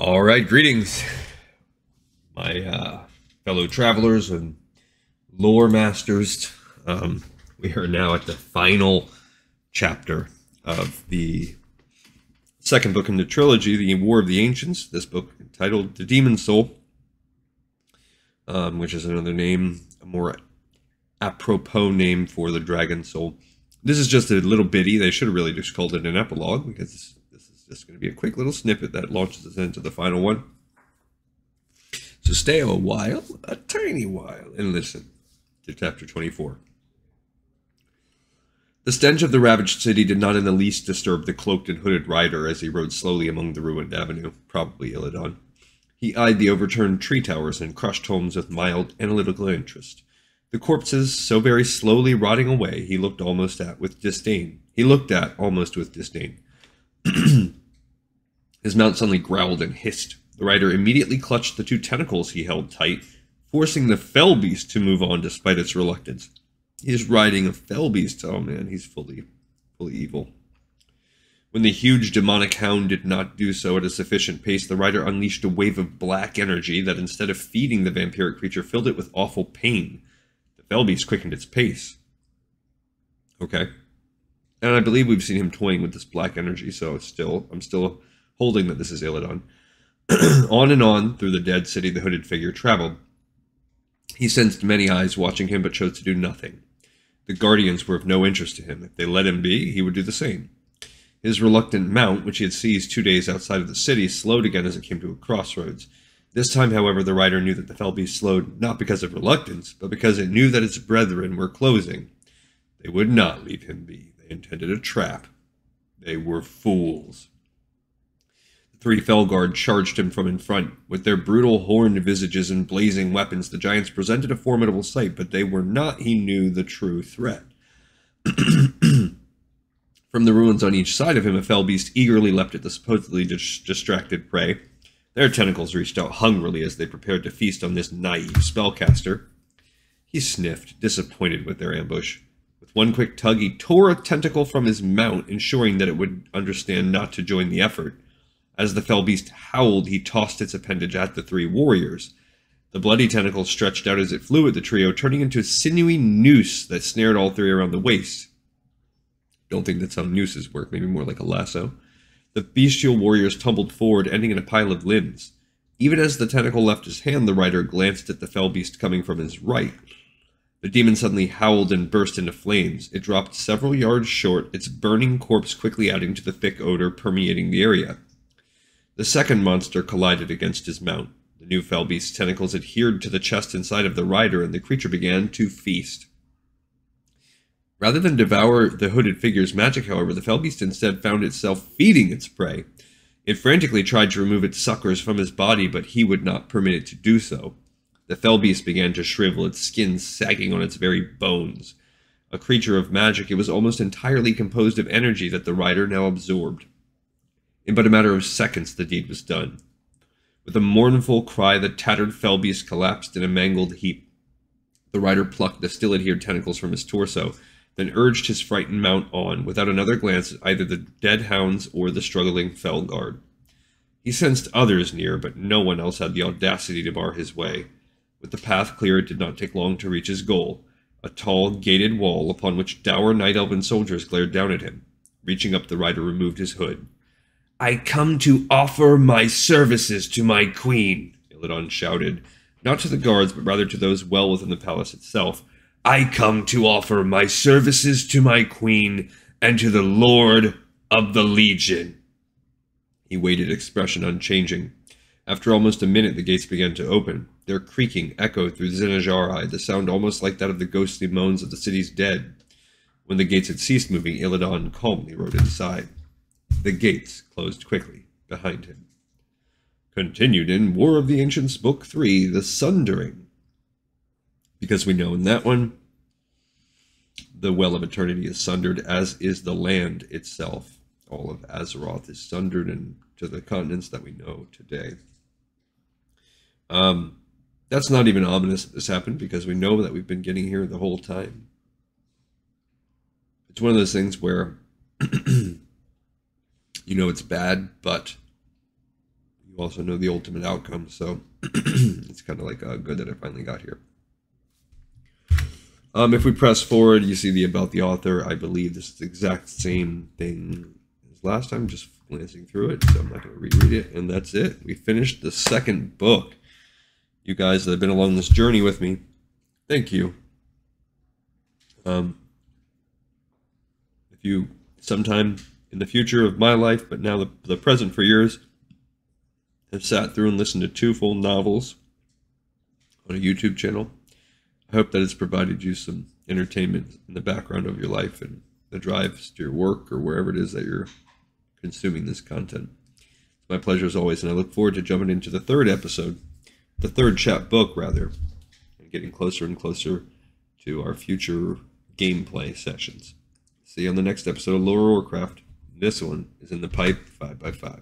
All right, greetings, my fellow travelers and lore masters. We are now at the final chapter of the second book in the trilogy, The War of the Ancients. This book entitled The Demon Soul, which is another name, a more apropos name for the Dragon Soul. This is just a little bitty. They should have really just called it an epilogue, because this is just going to be a quick little snippet that launches us into the final one. So stay a while, a tiny while, and listen to chapter 24. The stench of the ravaged city did not in the least disturb the cloaked and hooded rider as he rode slowly among the ruined avenue, probably Illidan. He eyed the overturned tree towers and crushed homes with mild, analytical interest. The corpses, so very slowly rotting away, he looked almost at with disdain. His mount suddenly growled and hissed. The rider immediately clutched the two tentacles he held tight, forcing the fell beast to move on despite its reluctance. He's riding a fell beast. Oh man, he's fully evil. When the huge demonic hound did not do so at a sufficient pace, the rider unleashed a wave of black energy that, instead of feeding the vampiric creature, filled it with awful pain. The fell beast quickened its pace. Okay. And I believe we've seen him toying with this black energy, so I'm still holding that this is Illidan. On and on through the dead city the hooded figure traveled. He sensed many eyes watching him, but chose to do nothing. The guardians were of no interest to him. If they let him be, he would do the same. His reluctant mount, which he had seized 2 days outside of the city, slowed again as it came to a crossroads. This time, however, the rider knew that the fell beast slowed not because of reluctance, but because it knew that its brethren were closing. They would not leave him be. They intended a trap. They were fools. The three Felguard charged him from in front. With their brutal horned visages and blazing weapons, the giants presented a formidable sight, but they were not, he knew, the true threat. From the ruins on each side of him, a fell beast eagerly leapt at the supposedly distracted prey. Their tentacles reached out hungrily as they prepared to feast on this naive spellcaster. He sniffed, disappointed with their ambush. With one quick tug, he tore a tentacle from his mount, ensuring that it would understand not to join the effort. As the fell beast howled, he tossed its appendage at the three warriors. The bloody tentacle stretched out as it flew at the trio, turning into a sinewy noose that snared all three around the waist. Don't think that's how nooses work, maybe more like a lasso. The bestial warriors tumbled forward, ending in a pile of limbs. Even as the tentacle left his hand, the rider glanced at the fell beast coming from his right. The demon suddenly howled and burst into flames. It dropped several yards short, its burning corpse quickly adding to the thick odor permeating the area. The second monster collided against his mount. The new fell beast's tentacles adhered to the chest and side of the rider, and the creature began to feast. Rather than devour the hooded figure's magic, however, the fell beast instead found itself feeding its prey. It frantically tried to remove its suckers from his body, but he would not permit it to do so. The fell beast began to shrivel, its skin sagging on its very bones. A creature of magic, it was almost entirely composed of energy that the rider now absorbed. In but a matter of seconds, the deed was done. With a mournful cry, the tattered fell beast collapsed in a mangled heap. The rider plucked the still adhered tentacles from his torso, then urged his frightened mount on, without another glance at either the dead hounds or the struggling Felguard. He sensed others near, but no one else had the audacity to bar his way. With the path clear, it did not take long to reach his goal, a tall, gated wall upon which dour night elven soldiers glared down at him. Reaching up, the rider removed his hood. "I come to offer my services to my queen," Illidan shouted, not to the guards, but rather to those well within the palace itself. "I come to offer my services to my queen and to the Lord of the Legion." He waited, expression unchanging. After almost a minute, the gates began to open. Their creaking echoed through Zinajari, the sound almost like that of the ghostly moans of the city's dead. When the gates had ceased moving, Illidan calmly rode inside. The gates closed quickly behind him. Continued in War of the Ancients, Book 3, The Sundering. Because we know in that one, the Well of Eternity is sundered, as is the land itself. All of Azeroth is sundered into the continents that we know today. That's not even ominous that this happened, because we know that we've been getting here the whole time. It's one of those things where you know it's bad, but you also know the ultimate outcome. So it's kind of like good that I finally got here. If we press forward, you see the about the author. I believe this is the exact same thing as last time, just glancing through it, so I'm not going to reread it. And that's it. We finished the second book. You guys that have been along this journey with me, thank you. If you sometime in the future of my life, but now the present for yours, have sat through and listened to 2 full novels on a YouTube channel, I hope that it's provided you some entertainment in the background of your life and the drives to your work or wherever it is that you're consuming this content. It's my pleasure as always, and I look forward to jumping into the third book, and getting closer and closer to our future gameplay sessions. See you on the next episode of Lore Warcraft. This one is in the pipe 5x5.